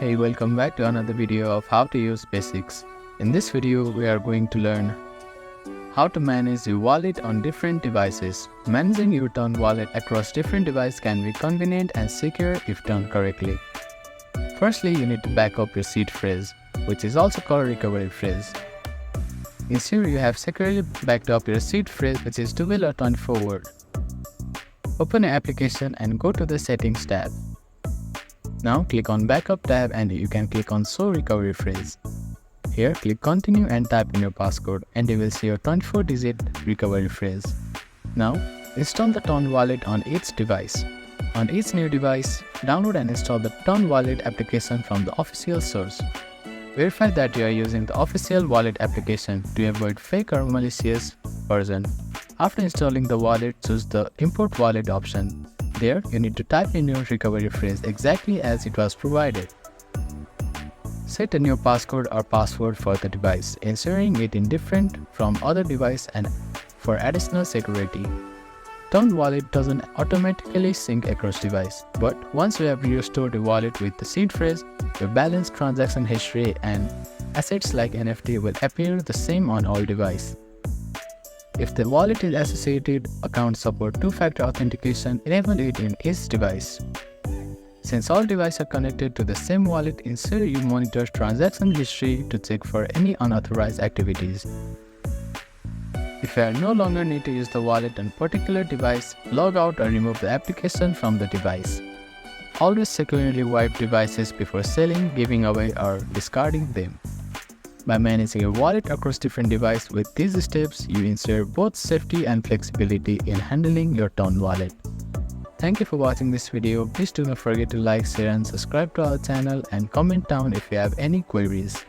Hey, welcome back to another video of how to use Basics. In this video, we are going to learn how to manage your wallet on different devices. Managing your Ton wallet across different devices can be convenient and secure if done correctly. Firstly, you need to back up your seed phrase, which is also called recovery phrase. Ensure you have securely backed up your seed phrase, which is 12 or 24 words. Open your application and go to the Settings tab. Now click on Backup tab and you can click on Show Recovery Phrase. Here click Continue and type in your passcode and you will see your 24-digit recovery phrase. Now install the Ton wallet on each device. On each new device, download and install the Ton wallet application from the official source. Verify that you are using the official wallet application to avoid fake or malicious version. After installing the wallet, choose the Import Wallet option. There, you need to type in your recovery phrase exactly as it was provided. Set a new passcode or password for the device, ensuring it is different from other devices and for additional security. Ton wallet doesn't automatically sync across devices, but once you have restored the wallet with the seed phrase, your balance, transaction history, and assets like NFT will appear the same on all devices. If the wallet is associated, accounts support two-factor authentication, enable it in each device. Since all devices are connected to the same wallet, ensure you monitor transaction history to check for any unauthorized activities. If you no longer need to use the wallet on a particular device, log out or remove the application from the device. Always securely wipe devices before selling, giving away, or discarding them. By managing your wallet across different devices with these steps, you ensure both safety and flexibility in handling your Ton wallet. Thank you for watching this video. Please do not forget to like, share and subscribe to our channel and comment down if you have any queries.